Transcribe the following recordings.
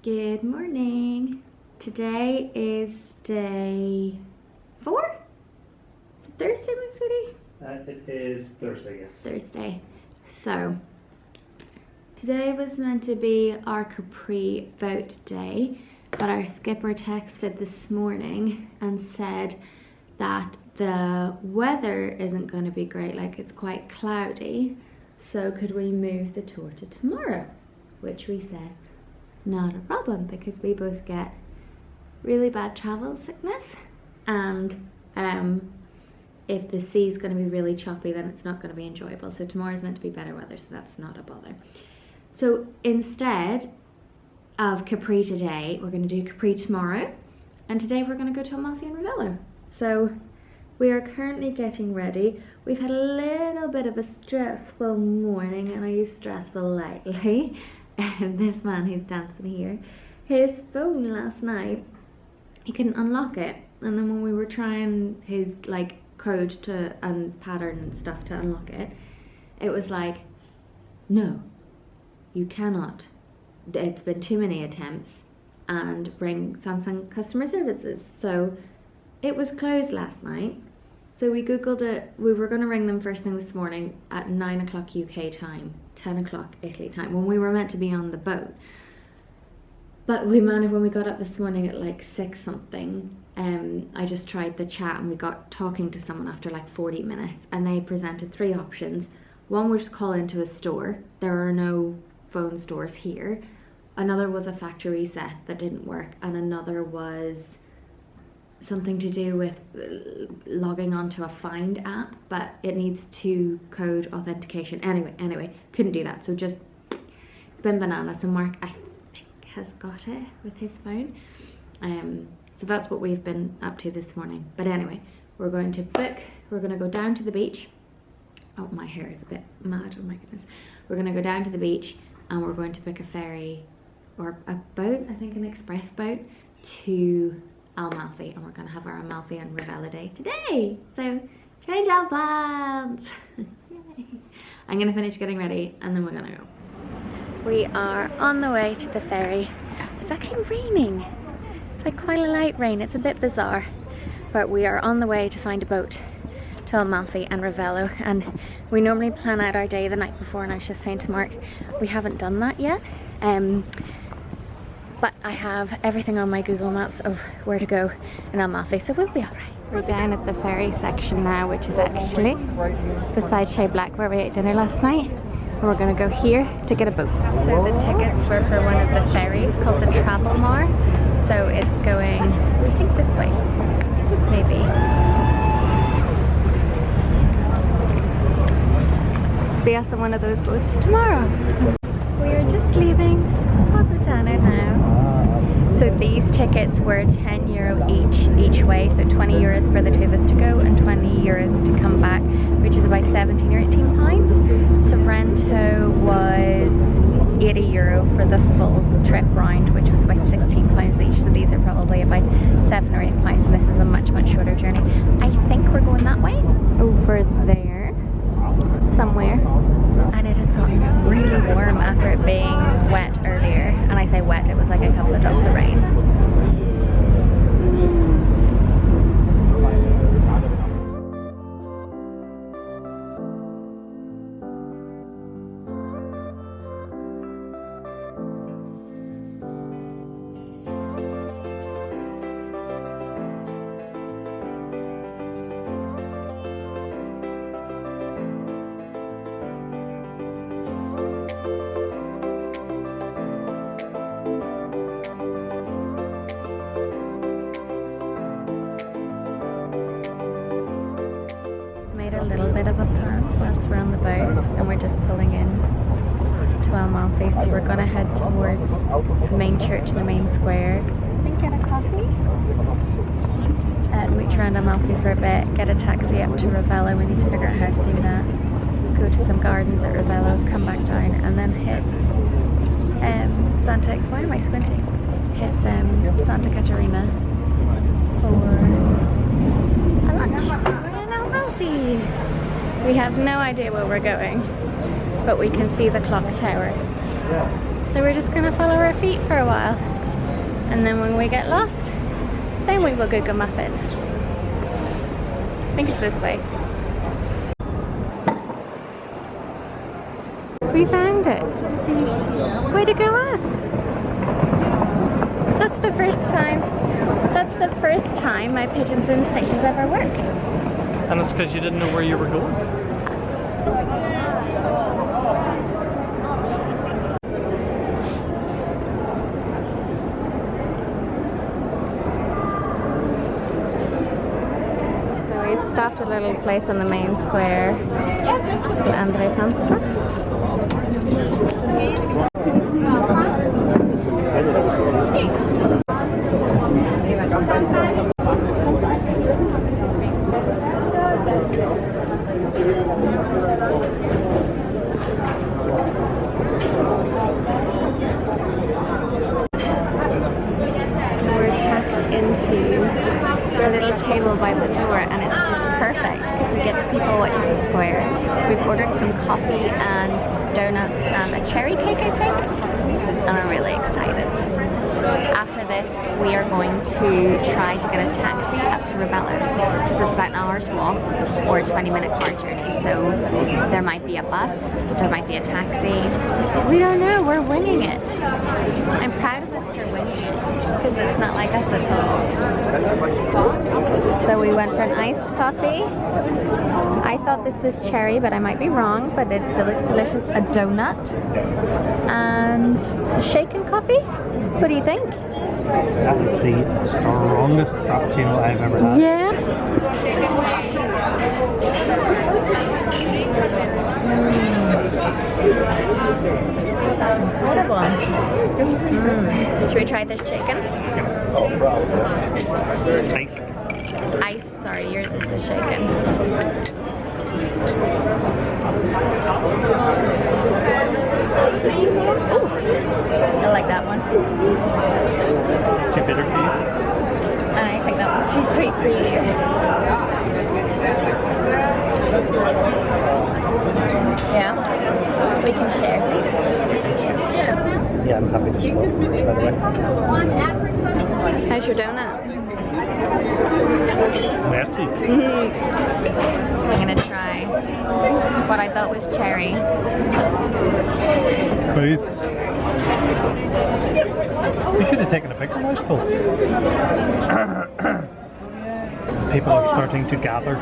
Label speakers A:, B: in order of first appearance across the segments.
A: Good morning. Today is day 4? Is it Thursday, my sweetie?
B: It is Thursday, yes.
A: Thursday. So, today was meant to be our Capri boat day, but our skipper texted this morning and said that the weather isn't going to be great, like it's quite cloudy, so could we move the tour to tomorrow? Which we said, not a problem, because we both get really bad travel sickness, and if the sea's going to be really choppy, then it's not going to be enjoyable. So tomorrow's meant to be better weather, so that's not a bother. So instead of Capri today, we're going to do Capri tomorrow, and today we're going to go to Amalfi and RAVELLO. So we are currently getting ready. We've had a little bit of a stressful morning, and I use stressful lightly. This man who's dancing here, his phone last night, he couldn't unlock it, and then when we were trying his like code to and pattern and stuff to unlock it, it was like, no, you cannot, it's been too many attempts, and ring Samsung customer services. So it was closed last night, so we googled it. We were going to ring them first thing this morning at 9 o'clock UK time, 10 o'clock Italy time, when we were meant to be on the boat. But we managed, when we got up this morning at like 6 something, I just tried the chat, and we got talking to someone after like 40 minutes, and they presented 3 options. One was call into a store. There are no phone stores here. Another was a factory reset that didn't work, and another was something to do with logging onto a Find app, but it needs 2-code authentication. Anyway, couldn't do that. So just, it's been bananas. So Mark, I think, has got it with his phone. So that's what we've been up to this morning. But anyway, we're going to book, we're going to go down to the beach. Oh, my hair is a bit mad, oh my goodness. We're going to go down to the beach, and we're going to book a ferry, or a boat, I think an express boat, to Amalfi, and we're going to have our Amalfi and RAVELLO day today. So change our plans. Yay. I'm going to finish getting ready, and then we're going to go. We are on the way to the ferry. It's actually raining. It's like quite a light rain. It's a bit bizarre, but we are on the way to find a boat to Amalfi and RAVELLO, and we normally plan out our day the night before, and I was just saying to Mark, we haven't done that yet. But I have everything on my Google Maps of where to go in Amalfi, so we'll be alright. We're down at the ferry section now, which is actually beside Shea Black, where we ate dinner last night. And we're going to go here to get a boat. So the tickets were for one of the ferries called the RAVELLO. So it's going, I think this way, maybe. Be us on one of those boats tomorrow. We are just leaving Positano now. So these tickets were €10 each way, so 20 euros for the 2 of us to go and 20 euros to come back, which is about 17 or 18 pounds. Sorrento was €80 for the full trip round, which was about 16 pounds each. So these are probably about 7 or 8 pounds, and this is a much shorter journey. I think we're going that way, over there somewhere, and it has gotten really warm after it being wet earlier. And I say wet, it was like a couple of drops of rain. A little bit of a plan whilst we're on the boat, and we're just pulling in to Amalfi. So we're going to head towards the main church and the main square, and get a coffee, and mooch around Amalfi for a bit, get a taxi up to RAVELLO. We need to figure out how to do that. Go to some gardens at RAVELLO, come back down, and then hit Santa, why am I squinting? Hit Santa Caterina for a lunch. We have no idea where we're going, but we can see the clock tower. So we're just gonna follow our feet for a while. And then when we get lost, then we will Google Map it. I think it's this way. We found it. Way to go us. That's the first time my pigeon's instinct has ever worked.
B: And it's because you didn't know where you were going.
A: So we've stopped at a little place on the main square. Andre Panza. A little table by the door, and it's just perfect because we get to people watching the square. We've ordered some coffee and donuts and a cherry cake, I think, and I'm really excited. After this, we are going to try to get a taxi up to RAVELLO because it's about an hour's walk or a 20-minute car journey. So there might be a bus, there might be a taxi. We don't know, we're winging it. I'm proud of us for winging it because it's not like us at all. So we went for an iced coffee. I thought this was cherry, but I might be wrong, but it still looks delicious. A donut and a shaken coffee. What do you think?
B: That is the strongest cappuccino I've ever had.
A: Yeah. Incredible. Should we try this chicken?
B: Nice.
A: Ice, sorry, yours is the shaken. Ooh, I like that one.
B: Too bitter for you?
A: I think that one's too sweet for you. Yeah, we can share.
B: Yeah, I'm happy to swap.
A: How's your donut?
B: Merci.
A: I'm gonna try what I thought was cherry.
B: Smooth. You should have taken a picture, Michael. People are starting to gather.
A: I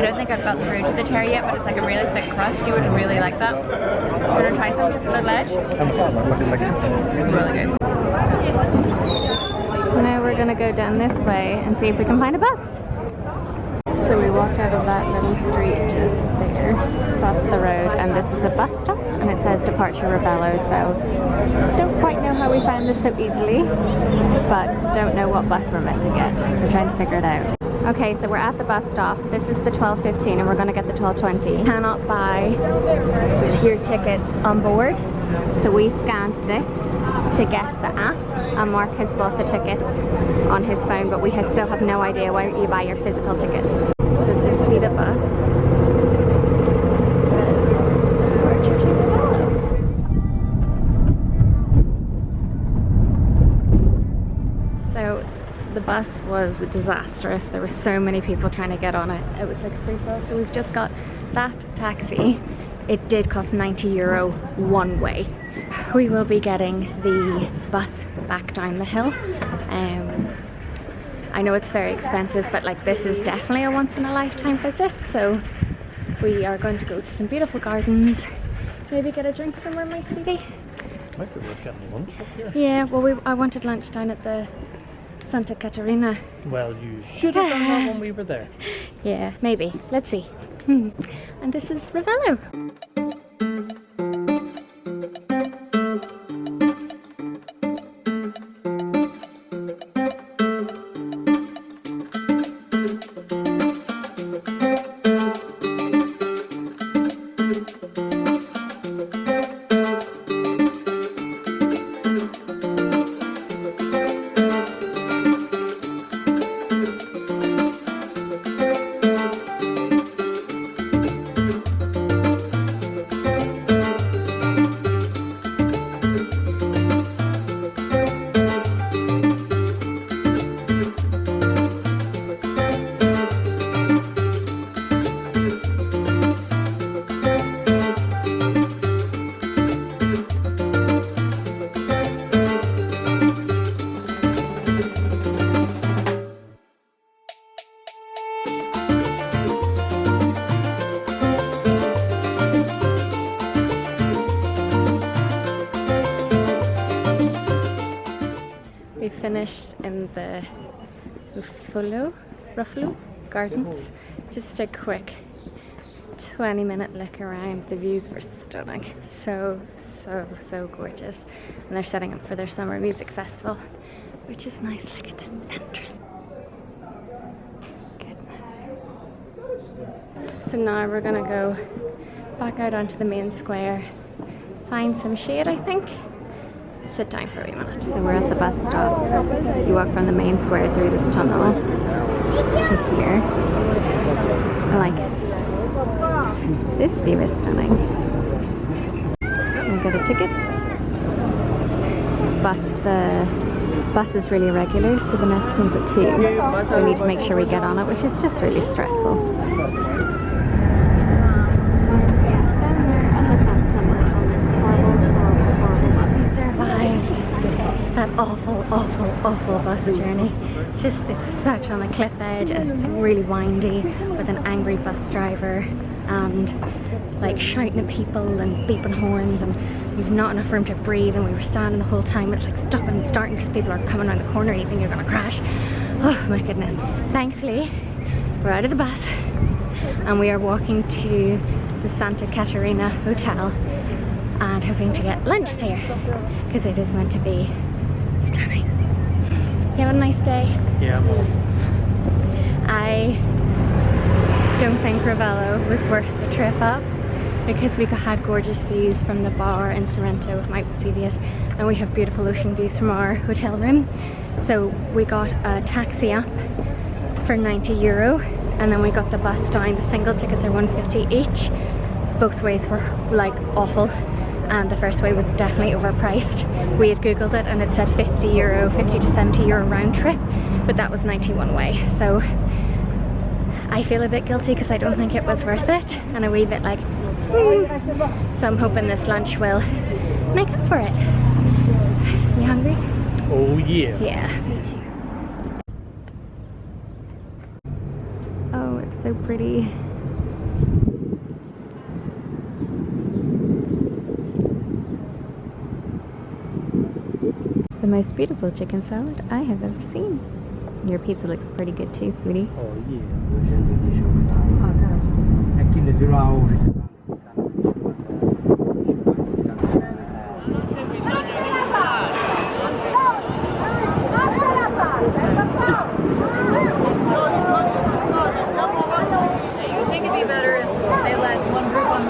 A: don't think I've got through to the cherry yet, but it's like a really thick crust. You would really like that. Want to try some? Just a little edge? Really good. So now we're gonna go down this way and see if we can find a bus. So we walked out of that little street just there, across the road, and this is a bus stop, and it says departure RAVELLO, so don't quite know how we found this so easily, but don't know what bus we're meant to get. We're trying to figure it out. Okay, so we're at the bus stop. This is the 12:15 and we're gonna get the 12:20. Cannot buy your tickets on board, so we scanned this to get the app, and Mark has bought the tickets on his phone, but we still have no idea where you buy your physical tickets. So to see the bus, so the bus was disastrous. There were so many people trying to get on it. It was like free for all. So we've just got that taxi. It did cost €90 one way. We will be getting the bus back down the hill. I know it's very expensive, but like this is definitely a once in a lifetime visit. So we are going to go to some beautiful gardens, maybe get a drink somewhere, my sweetie.
B: Might be worth getting lunch up here.
A: Yeah, well I wanted lunch down at the Santa Caterina.
B: Well, you should have done that when we were there.
A: Yeah, maybe. Let's see. And this is RAVELLO. finished in the Ruffalo Gardens. Just a quick 20-minute look around. The views were stunning. So gorgeous. And they're setting up for their summer music festival, which is nice. Look at this entrance. So now we're gonna go back out onto the main square, find some shade, I think, sit down for a minute. So we're at the bus stop. You walk from the main square through this tunnel to here. I like it. This view is stunning. We got a ticket, but the bus is really irregular, so the next one's at 2. So we need to make sure we get on it, which is just really stressful. That awful bus journey. Just, it's such on a cliff edge and it's really windy with an angry bus driver and like shouting at people and beeping horns, and you've not enough room to breathe, and we were standing the whole time. It's like stopping and starting because people are coming around the corner and you think you're gonna crash. Oh my goodness. Thankfully we're out of the bus and we are walking to the Santa Caterina Hotel and hoping to get lunch there because it is meant to be stunning. You have a nice day?
B: Yeah.
A: I don't think Ravello was worth the trip up because we had gorgeous views from the bar in Sorrento with Mike Vesuvius, and we have beautiful ocean views from our hotel room. So we got a taxi up for €90 and then we got the bus down. The single tickets are $150 each. Both ways were like awful. And the first way was definitely overpriced. We had googled it and it said €50, 50 to €70 round trip, but that was 90 one way. So I feel a bit guilty because I don't think it was worth it, and a wee bit like, So I'm hoping this lunch will make up for it. You hungry?
B: Oh yeah.
A: Yeah, me too. Oh, it's so pretty. The most beautiful chicken salad I have ever seen. Your pizza looks pretty good too, sweetie.
B: Oh yeah. Aqui le 0 hours.
C: You think it'd be better if they let one group on.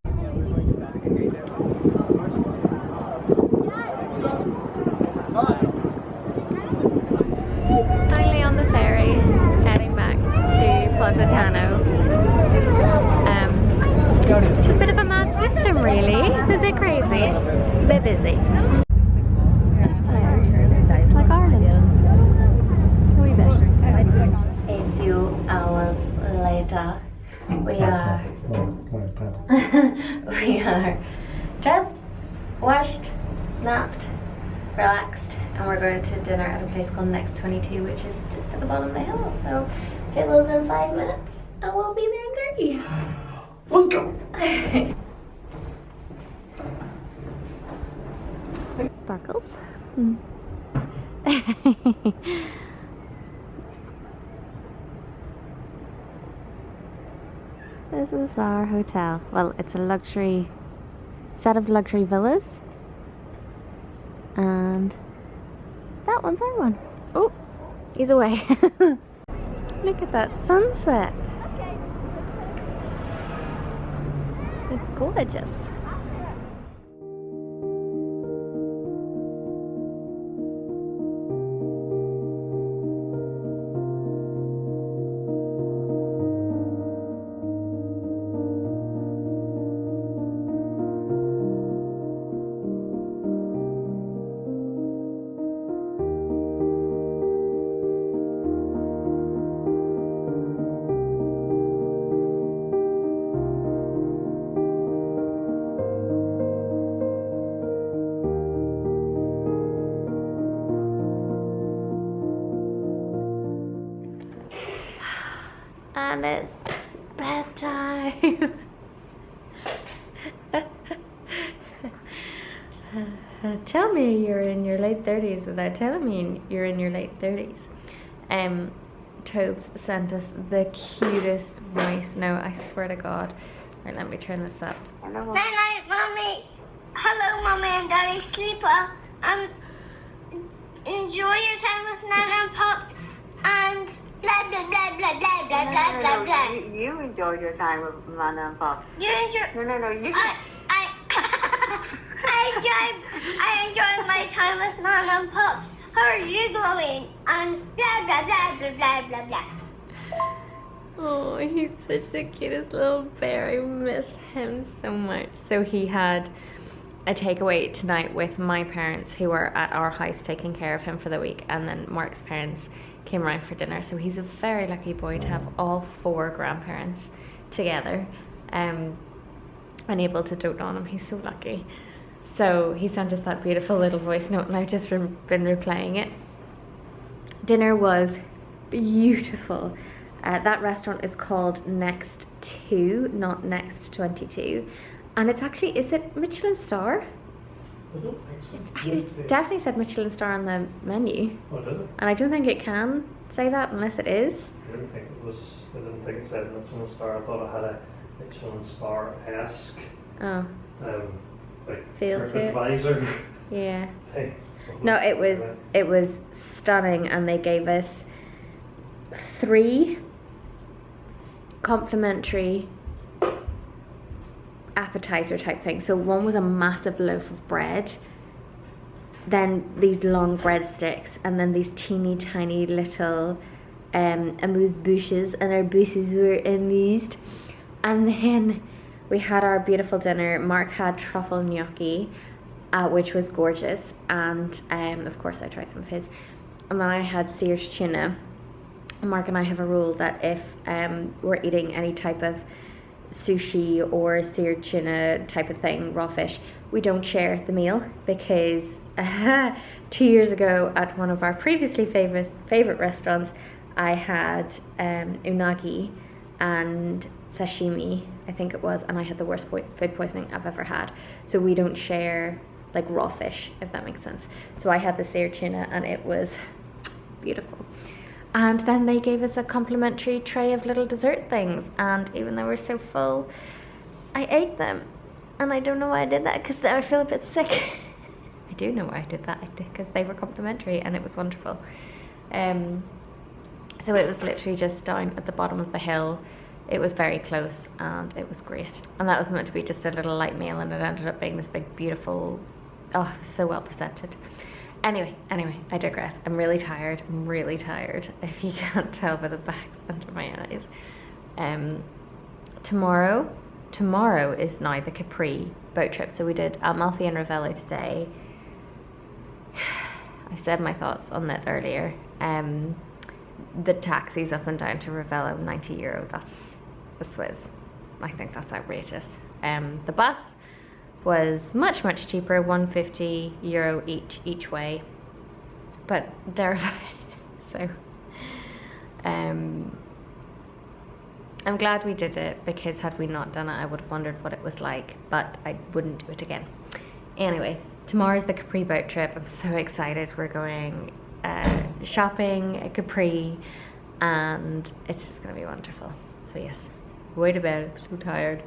A: Finally on the ferry, heading back to Positano. It's a bit of a mad system really. It's a bit crazy. It's a bit busy. It's like Ireland. A wee bit. A few hours later, we are dressed, washed, napped, relaxed, and we're going to dinner at a place called Next 22, which is just at the bottom of the hill. So table's in 5 minutes and we'll be there in 3.
B: Let's go.
A: Sparkles. This is our hotel. Well, it's a luxury set of luxury villas, and that one's our one. Oh, he's away. Look at that sunset. It's gorgeous. And it's bedtime. Tell me you're in your late 30s without telling me you're in your late 30s. Tobes sent us the cutest voice note, I swear to God. Right, let me turn this up.
D: Night night, mommy. Hello, mommy and daddy. Sleeper. Enjoy your time with Nana and Pops and blah blah blah blah blah blah blah blah blah.
E: You enjoy your time with Nana and Pops.
D: You enjoy.
E: No, you
D: I enjoy my time with Nana and Pops. How are you going? And blah blah blah blah blah blah blah.
A: Oh, he's such the cutest little bear. I miss him so much. So he had a takeaway tonight with my parents who were at our house taking care of him for the week, and then Mark's parents came around for dinner. So he's a very lucky boy to have all 4 grandparents together and able to dote on him. He's so lucky. So he sent us that beautiful little voice note and I've just been replaying it. Dinner was beautiful. That restaurant is called Next 2, not Next 22. And it's actually, is it Michelin star?
B: I don't think so.
A: It definitely said Michelin star on the menu.
B: Oh, did it?
A: And I don't think it can say that unless it is.
B: I didn't think it said Michelin star. I thought it had a Michelin star-esque
A: Oh,
B: like
A: feel to it.
B: TripAdvisor
A: yeah.
B: thing.
A: No, it was stunning, and they gave us 3 complimentary appetizer type things. So one was a massive loaf of bread, then these long breadsticks, and then these teeny tiny little amuse bouches, and our bouches were amused. And then we had our beautiful dinner. Mark had truffle gnocchi, which was gorgeous, and of course I tried some of his. And then I had seared tuna. Mark and I have a rule that if we're eating any type of sushi or seared tuna type of thing, raw fish, we don't share the meal, because 2 years ago at one of our previously favorite restaurants, I had unagi and sashimi, I think it was, and I had the worst food poisoning I've ever had. So we don't share like raw fish, if that makes sense. So I had the seared tuna and it was beautiful. And then they gave us a complimentary tray of little dessert things, and even though we're so full, I ate them. And I don't know why I did that, because I feel a bit sick. I do know why I did that, because they were complimentary and it was wonderful. So it was literally just down at the bottom of the hill. It was very close and it was great. And that was meant to be just a little light meal, and it ended up being this big beautiful, oh, it was so well presented. Anyway, I digress. I'm really tired, if you can't tell by the bags under my eyes. Tomorrow is now the Capri boat trip. So we did Amalfi and Ravello today. I said my thoughts on that earlier. The taxis up and down to Ravello, €90, that's the Swiss. I think that's outrageous. The bus was much cheaper, €150 each way, but terrifying. So I'm glad we did it, because had we not done it I would have wondered what it was like, but I wouldn't do it again. Anyway, tomorrow's the Capri boat trip. I'm so excited. We're going shopping at Capri and it's just gonna be wonderful. So yes, way to bed. I'm so tired.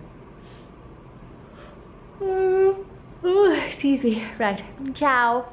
A: Oh, excuse me. Right, ciao.